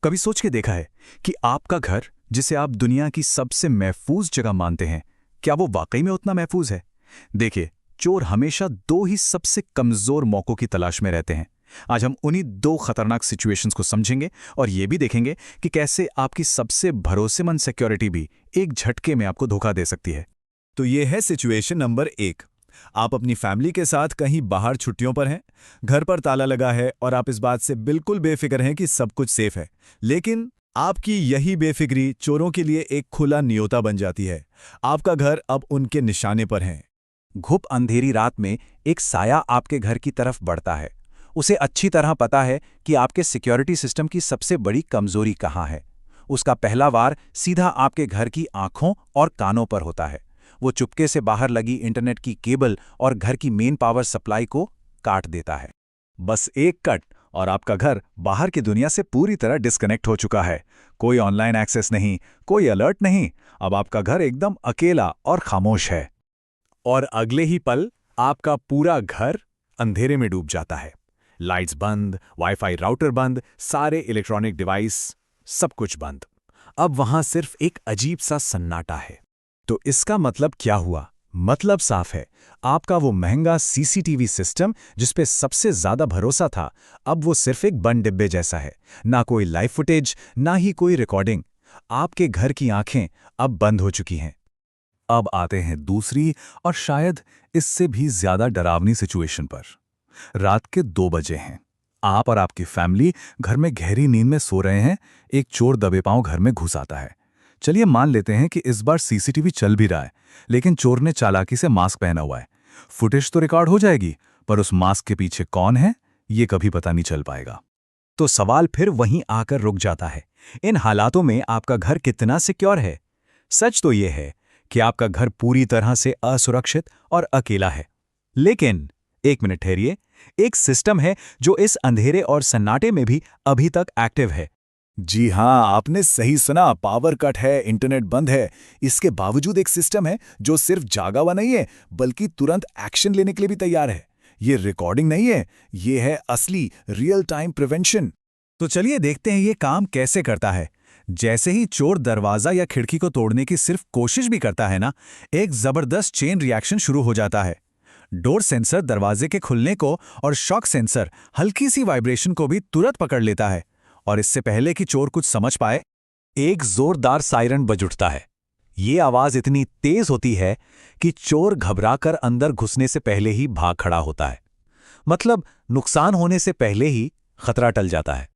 कभी सोच के देखा है कि आपका घर, जिसे आप दुनिया की सबसे महफूज जगह मानते हैं, क्या वो वाकई में उतना महफूज है? देखिए, चोर हमेशा दो ही सबसे कमजोर मौकों की तलाश में रहते हैं। आज हम उन्हीं दो खतरनाक सिचुएशंस को समझेंगे और ये भी देखेंगे कि कैसे आपकी सबसे भरोसेमंद सिक्योरिटी भी एक झटके में आपको धोखा दे सकती है। तो ये है सिचुएशन नंबर 1। आप अपनी फैमिली के साथ कहीं बाहर छुट्टियों पर हैं, घर पर ताला लगा है और आप इस बात से बिल्कुल बेफिक्र हैं कि सब कुछ सेफ है। लेकिन आपकी यही बेफिक्री चोरों के लिए एक खुला न्योता बन जाती है। आपका घर अब उनके निशाने पर है। घुप अंधेरी रात में एक साया आपके घर की तरफ बढ़ता है। उसे अच्छी तरह पता है कि आपके सिक्योरिटी सिस्टम की सबसे बड़ी कमजोरी कहाँ है। उसका पहला वार सीधा आपके घर की आंखों और कानों पर होता है। वो चुपके से बाहर लगी इंटरनेट की केबल और घर की मेन पावर सप्लाई को काट देता है। बस एक कट और आपका घर बाहर की दुनिया से पूरी तरह डिस्कनेक्ट हो चुका है। कोई ऑनलाइन एक्सेस नहीं, कोई अलर्ट नहीं। अब आपका घर एकदम अकेला और खामोश है। और अगले ही पल आपका पूरा घर अंधेरे में डूब जाता है। लाइट्स बंद, वाईफाई राउटर बंद, सारे इलेक्ट्रॉनिक डिवाइस, सब कुछ बंद। अब वहां सिर्फ एक अजीब सा सन्नाटा है। तो इसका मतलब क्या हुआ? मतलब साफ है, आपका वो महंगा सीसीटीवी सिस्टम जिस पे सबसे ज्यादा भरोसा था, अब वो सिर्फ एक बंद डिब्बे जैसा है। ना कोई लाइव फुटेज, ना ही कोई रिकॉर्डिंग। आपके घर की आंखें अब बंद हो चुकी हैं। अब आते हैं दूसरी और शायद इससे भी ज्यादा डरावनी सिचुएशन पर। रात के 2 बजे हैं। आप और आपकी फैमिली घर में गहरी नींद में सो रहे हैं। एक चोर दबे पांव घर में घुस आता है। चलिए मान लेते हैं कि इस बार सीसीटीवी चल भी रहा है, लेकिन चोर ने चालाकी से मास्क पहना हुआ है। फुटेज तो रिकॉर्ड हो जाएगी, पर उस मास्क के पीछे कौन है, ये कभी पता नहीं चल पाएगा। तो सवाल फिर वहीं आकर रुक जाता है। इन हालातों में आपका घर कितना सिक्योर है? सच तो यह है कि आपका घर पूरी तरह से असुरक्षित और अकेला है। लेकिन एक मिनट ठहरिए, एक सिस्टम है जो इस अंधेरे और सन्नाटे में भी अभी तक एक्टिव है। जी हां, आपने सही सुना। पावर कट है, इंटरनेट बंद है, इसके बावजूद एक सिस्टम है जो सिर्फ जागा हुआ नहीं है, बल्कि तुरंत एक्शन लेने के लिए भी तैयार है। ये रिकॉर्डिंग नहीं है, ये है असली रियल टाइम प्रिवेंशन। तो चलिए देखते हैं ये काम कैसे करता है। जैसे ही चोर दरवाजा या खिड़की को तोड़ने की सिर्फ कोशिश भी करता है ना, एक जबरदस्त चेन रिएक्शन शुरू हो जाता है। डोर सेंसर दरवाजे के खुलने को और शॉक सेंसर हल्की सी वाइब्रेशन को भी तुरंत पकड़ लेता है। और इससे पहले कि चोर कुछ समझ पाए, एक जोरदार सायरन बज उठता है। ये आवाज इतनी तेज होती है कि चोर घबराकर अंदर घुसने से पहले ही भाग खड़ा होता है। मतलब नुकसान होने से पहले ही खतरा टल जाता है।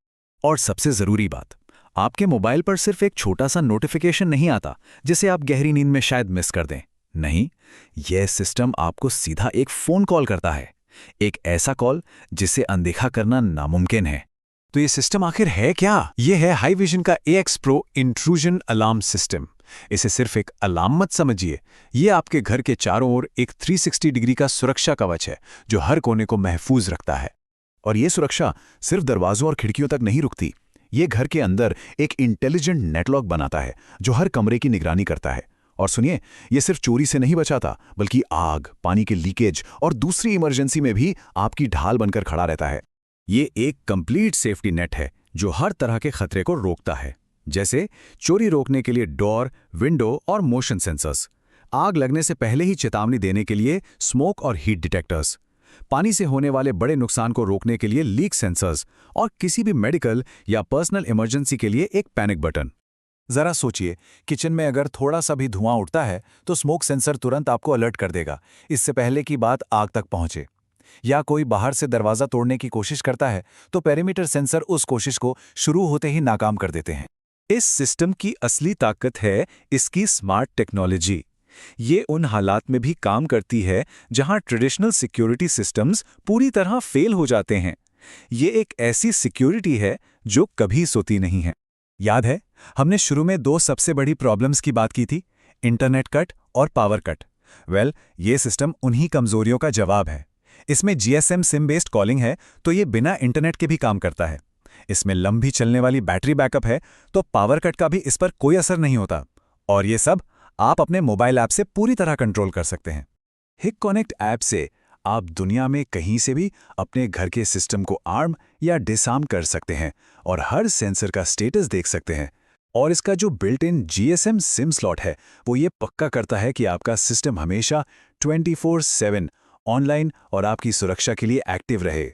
और सबसे जरूरी बात, आपके मोबाइल पर सिर्फ एक छोटा सा नोटिफिकेशन नहीं आता जिसे आप गहरी नींद में शायद मिस कर दें। नहीं, यह सिस्टम आपको सीधा एक फोन कॉल करता है। एक ऐसा कॉल जिसे अनदेखा करना नामुमकिन है। तो ये सिस्टम आखिर है क्या? ये है हाई विजन का AX Pro intrusion alarm system. इसे सिर्फ एक अलार्म मत समझिए, ये आपके घर के चारों ओर एक 360 डिग्री का सुरक्षा कवच है जो हर कोने को महफूज रखता है। और ये सुरक्षा सिर्फ दरवाजों और खिड़कियों तक नहीं रुकती। ये घर के अंदर एक इंटेलिजेंट नेटलॉक बनाता है जो हर कमरे की निगरानी करता है। और सुनिए, ये सिर्फ चोरी से नहीं बचाता, बल्कि आग, पानी के लीकेज और दूसरी इमरजेंसी में भी आपकी ढाल बनकर खड़ा रहता है। ये एक कंप्लीट सेफ्टी नेट है जो हर तरह के खतरे को रोकता है। जैसे चोरी रोकने के लिए डोर, विंडो और मोशन सेंसर्स, आग लगने से पहले ही चेतावनी देने के लिए स्मोक और हीट डिटेक्टर्स, पानी से होने वाले बड़े नुकसान को रोकने के लिए लीक सेंसर्स, और किसी भी मेडिकल या पर्सनल इमरजेंसी के लिए एक पैनिक बटन। जरा सोचिए, किचन में अगर थोड़ा सा भी धुआं उठता है तो स्मोक सेंसर तुरंत आपको अलर्ट कर देगा, इससे पहले कि बात आग तक पहुंचे। या कोई बाहर से दरवाजा तोड़ने की कोशिश करता है तो पेरीमीटर सेंसर उस कोशिश को शुरू होते ही नाकाम कर देते हैं। इस सिस्टम की असली ताकत है इसकी स्मार्ट टेक्नोलॉजी। ये उन हालात में भी काम करती है जहां ट्रेडिशनल सिक्योरिटी सिस्टम्स पूरी तरह फेल हो जाते हैं। ये एक ऐसी सिक्योरिटी है जो कभी सोती नहीं है। याद है, हमने शुरू में 2 सबसे बड़ी प्रॉब्लम्स की बात की थी, इंटरनेट कट और पावर कट। ये सिस्टम उन्हीं कमजोरियों का जवाब है। इसमें GSM सिम बेस्ड कॉलिंग है, तो ये बिना इंटरनेट के भी काम करता है। इसमें लंबी चलने वाली बैटरी बैकअप है, तो पावर कट का भी इस पर कोई असर नहीं होता। और ये सब आप अपने मोबाइल ऐप से पूरी तरह कंट्रोल कर सकते हैं। हिक कनेक्ट ऐप से आप दुनिया में कहीं से भी अपने घर के सिस्टम को आर्म या डिसआर्म कर सकते हैं और हर सेंसर का स्टेटस देख सकते हैं। और इसका जो built in GSM SIM slot है वो ये पक्का करता है कि आपका सिस्टम हमेशा 24/7 ऑनलाइन और आपकी सुरक्षा के लिए एक्टिव रहे।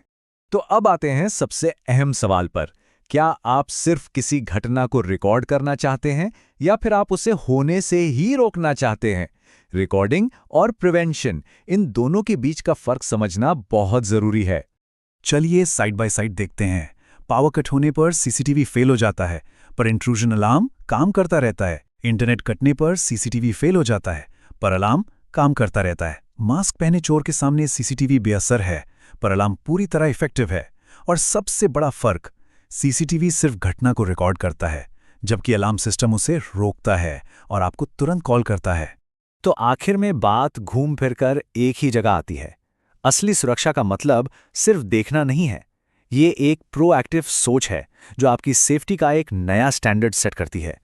तो अब आते हैं सबसे अहम सवाल पर। क्या आप सिर्फ किसी घटना को रिकॉर्ड करना चाहते हैं या फिर आप उसे होने से ही रोकना चाहते हैं? रिकॉर्डिंग और प्रिवेंशन, इन दोनों के बीच का फर्क समझना बहुत जरूरी है। चलिए साइड बाय साइड देखते हैं। पावर कट होने पर CCTV फेल हो जाता है, पर इंट्रूजन अलार्म काम करता रहता है। इंटरनेट कटने पर CCTV फेल हो जाता है, पर अलार्म काम करता रहता है। मास्क पहने चोर के सामने CCTV बेअसर है, पर अलार्म पूरी तरह इफेक्टिव है। और सबसे बड़ा फर्क, CCTV सिर्फ घटना को रिकॉर्ड करता है, जबकि अलार्म सिस्टम उसे रोकता है और आपको तुरंत कॉल करता है। तो आखिर में बात घूम फिर कर एक ही जगह आती है। असली सुरक्षा का मतलब सिर्फ देखना नहीं है, ये एक प्रोएक्टिव सोच है जो आपकी सेफ्टी का एक नया स्टैंडर्ड सेट करती है।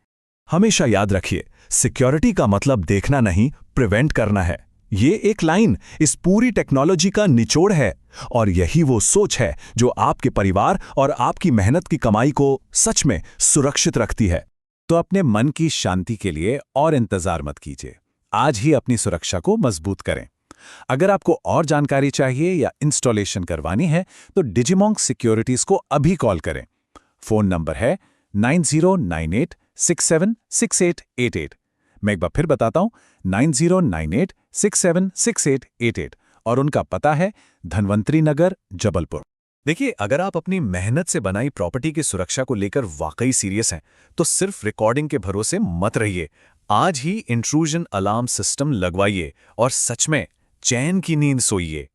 हमेशा याद रखिए, सिक्योरिटी का मतलब देखना नहीं, प्रिवेंट करना है। ये एक लाइन इस पूरी टेक्नोलॉजी का निचोड़ है और यही वो सोच है जो आपके परिवार और आपकी मेहनत की कमाई को सच में सुरक्षित रखती है। तो अपने मन की शांति के लिए और इंतजार मत कीजिए, आज ही अपनी सुरक्षा को मजबूत करें। अगर आपको और जानकारी चाहिए या इंस्टॉलेशन करवानी है तो डिजिमॉन्क सिक्योरिटीज को अभी कॉल करें। फोन नंबर है 9098676888। मैं एक बार फिर बताता हूं, 9098676888 और उनका पता है धन्वंतरी नगर, जबलपुर। देखिए, अगर आप अपनी मेहनत से बनाई प्रॉपर्टी की सुरक्षा को लेकर वाकई सीरियस हैं, तो सिर्फ रिकॉर्डिंग के भरोसे मत रहिए। आज ही इंट्रूजन अलार्म सिस्टम लगवाइए और सच में चैन की नींद सोइए।